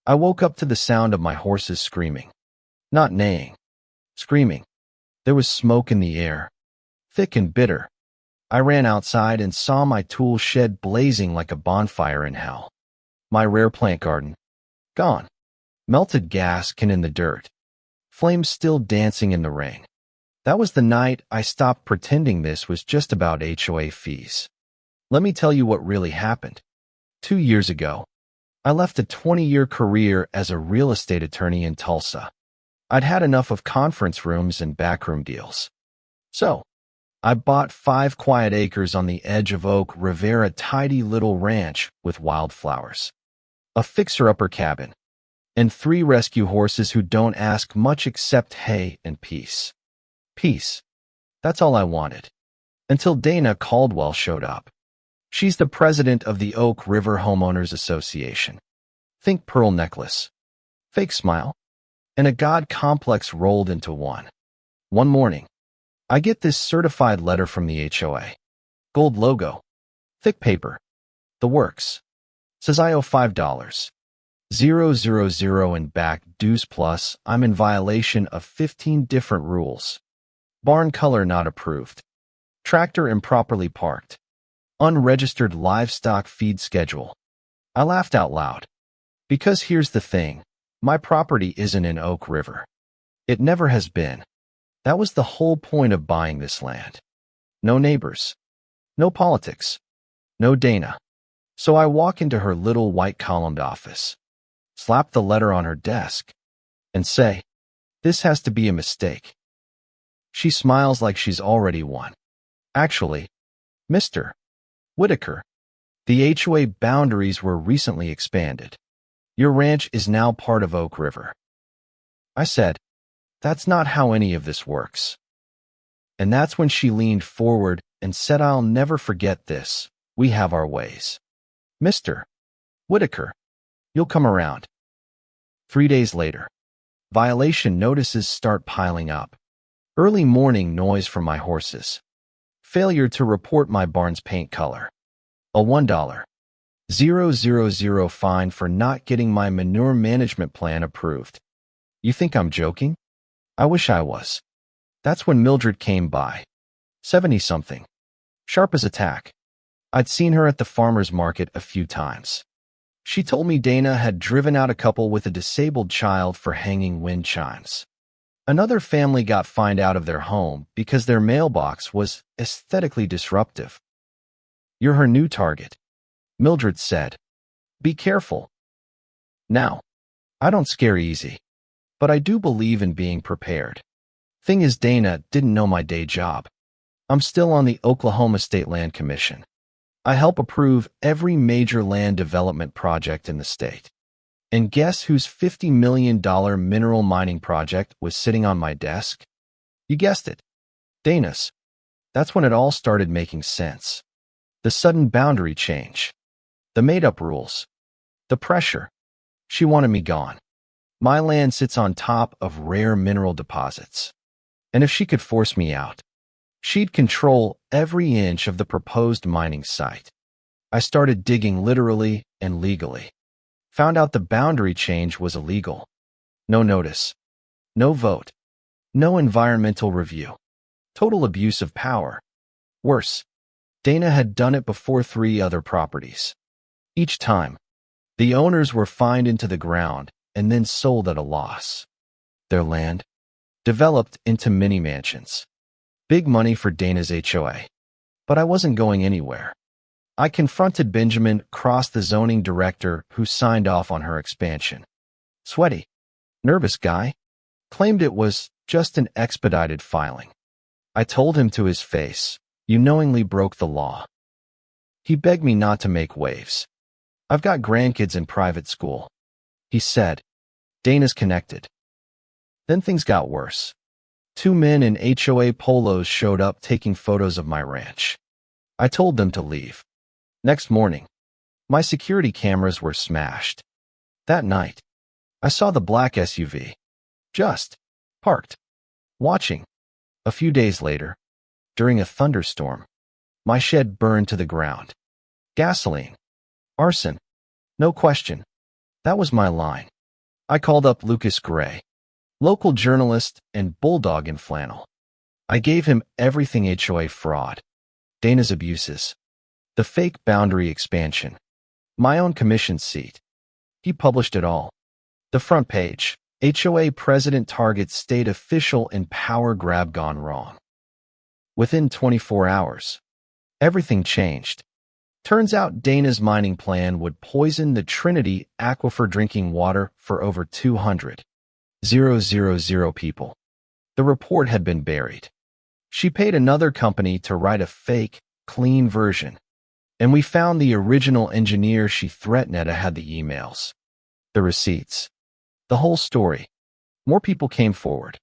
I woke up to the sound of my horses screaming. Not neighing. Screaming. There was smoke in the air, thick and bitter. I ran outside and saw my tool shed blazing like a bonfire in hell. My rare plant garden, gone. Melted gas can in the dirt. Flames still dancing in the rain. That was the night I stopped pretending this was just about HOA fees. Let me tell you what really happened. 2 years ago, I left a 20-year career as a real estate attorney in Tulsa. I'd had enough of conference rooms and backroom deals. So, I bought 5 quiet acres on the edge of Oak River, a tidy little ranch with wildflowers, a fixer-upper cabin, and 3 rescue horses who don't ask much except hay and peace. Peace. That's all I wanted. Until Dana Caldwell showed up. She's the president of the Oak River Homeowners Association. Think pearl necklace, fake smile, and a god complex rolled into one. One morning, I get this certified letter from the HOA. Gold logo, thick paper, the works. Says I owe $5,000 in back dues plus I'm in violation of 15 different rules. Barn color not approved. Tractor improperly parked. Unregistered livestock feed schedule. I laughed out loud. Because here's the thing, my property isn't in Oak River. It never has been. That was the whole point of buying this land. No neighbors. No politics. No Dana. So I walk into her little white columned office, slap the letter on her desk, and say, "This has to be a mistake." She smiles like she's already won. Actually, Mr. Whitaker, the HOA boundaries were recently expanded. Your ranch is now part of Oak River. I said, "That's not how any of this works." And that's when she leaned forward and said, "I'll never forget this. We have our ways. Mr. Whitaker, you'll come around." 3 days later, violation notices start piling up. Early morning noise from my horses. Failure to report my barn's paint color. A $1,000 fine for not getting my manure management plan approved. You think I'm joking? I wish I was. That's when Mildred came by. 70-something. Sharp as a tack. I'd seen her at the farmer's market a few times. She told me Dana had driven out a couple with a disabled child for hanging wind chimes. Another family got fined out of their home because their mailbox was aesthetically disruptive. "You're her new target," Mildred said. "Be careful." Now, I don't scare easy, but I do believe in being prepared. Thing is, Dana didn't know my day job. I'm still on the Oklahoma State Land Commission. I help approve every major land development project in the state. And guess whose $50 million mineral mining project was sitting on my desk? You guessed it. Dana's. That's when it all started making sense. The sudden boundary change. The made-up rules. The pressure. She wanted me gone. My land sits on top of rare mineral deposits. And if she could force me out, she'd control every inch of the proposed mining site. I started digging literally and legally. Found out the boundary change was illegal. No notice. No vote. No environmental review. Total abuse of power. Worse, Dana had done it before 3 other properties. Each time, the owners were fined into the ground and then sold at a loss. Their land developed into mini mansions. Big money for Dana's HOA. But I wasn't going anywhere. I confronted Benjamin Cross, the zoning director who signed off on her expansion. Sweaty, nervous guy, claimed it was just an expedited filing. I told him to his face, "You knowingly broke the law." He begged me not to make waves. "I've got grandkids in private school," he said. "Dana's connected." Then things got worse. 2 men in HOA polos showed up taking photos of my ranch. I told them to leave. Next morning, my security cameras were smashed. That night, I saw the black SUV. Just parked. Watching. A few days later, during a thunderstorm, my shed burned to the ground. Gasoline. Arson. No question. That was my line. I called up Lucas Gray, local journalist and bulldog in flannel. I gave him everything: HOA fraud, Dana's abuses, the fake boundary expansion, my own commission seat. He published it all. The front page: HOA president targets state official in power grab gone wrong. Within 24 hours, everything changed. Turns out Dana's mining plan would poison the Trinity aquifer drinking water for over 200,000 people. The report had been buried. She paid another company to write a fake, clean version, and we found the original engineer she threatened had the emails, the receipts, the whole story. More people came forward.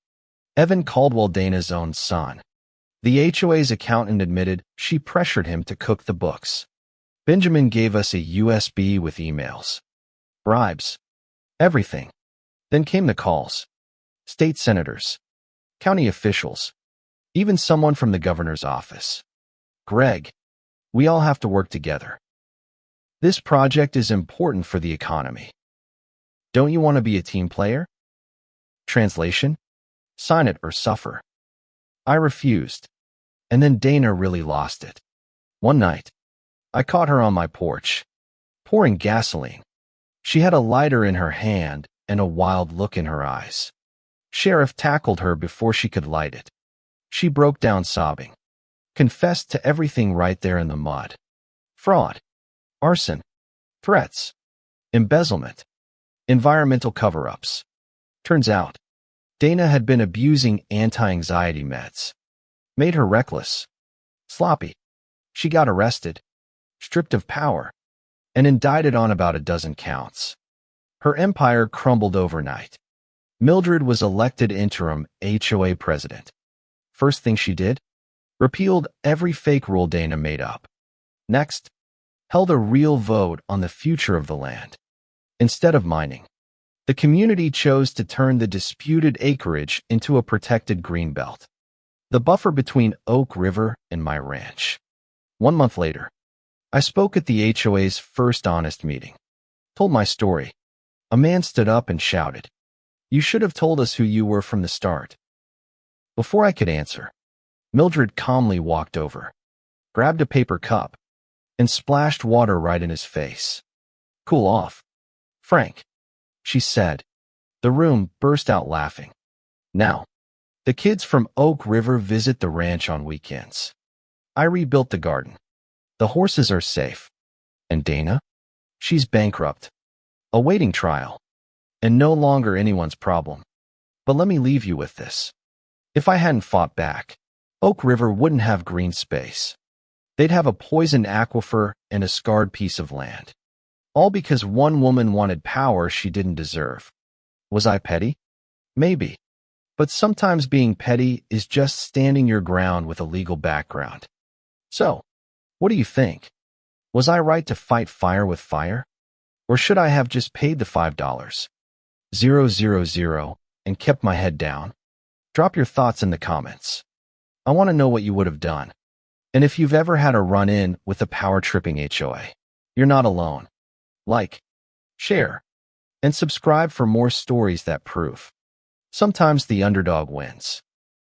Evan Caldwell, Dana's own son. The HOA's accountant admitted she pressured him to cook the books. Benjamin gave us a USB with emails, bribes, everything. Then came the calls. State senators, county officials, even someone from the governor's office. Greg, we all have to work together. This project is important for the economy. Don't you want to be a team player? Translation: sign it or suffer. I refused. And then Dana really lost it. One night, I caught her on my porch, pouring gasoline. She had a lighter in her hand and a wild look in her eyes. Sheriff tackled her before she could light it. She broke down sobbing, confessed to everything right there in the mud. Fraud, arson, threats, embezzlement, environmental cover-ups. Turns out, Dana had been abusing anti-anxiety meds. Made her reckless, sloppy. She got arrested, stripped of power, and indicted on about a dozen counts. Her empire crumbled overnight. Mildred was elected interim HOA president. First thing she did? Repealed every fake rule Dana made up. Next, held a real vote on the future of the land. Instead of mining, the community chose to turn the disputed acreage into a protected greenbelt, the buffer between Oak River and my ranch. 1 month later, I spoke at the HOA's first honest meeting. Told my story. A man stood up and shouted, "You should have told us who you were from the start." Before I could answer, Mildred calmly walked over, grabbed a paper cup, and splashed water right in his face. "Cool off, Frank," she said. The room burst out laughing. Now, the kids from Oak River visit the ranch on weekends. I rebuilt the garden. The horses are safe. And Dana? She's bankrupt, awaiting trial, and no longer anyone's problem. But let me leave you with this. If I hadn't fought back, Oak River wouldn't have green space. They'd have a poisoned aquifer and a scarred piece of land. All because one woman wanted power she didn't deserve. Was I petty? Maybe. But sometimes being petty is just standing your ground with a legal background. So, what do you think? Was I right to fight fire with fire? Or should I have just paid the $5,000 and kept my head down? Drop your thoughts in the comments. I want to know what you would have done. And if you've ever had a run-in with a power-tripping HOA, you're not alone. Like, share, and subscribe for more stories that prove sometimes the underdog wins.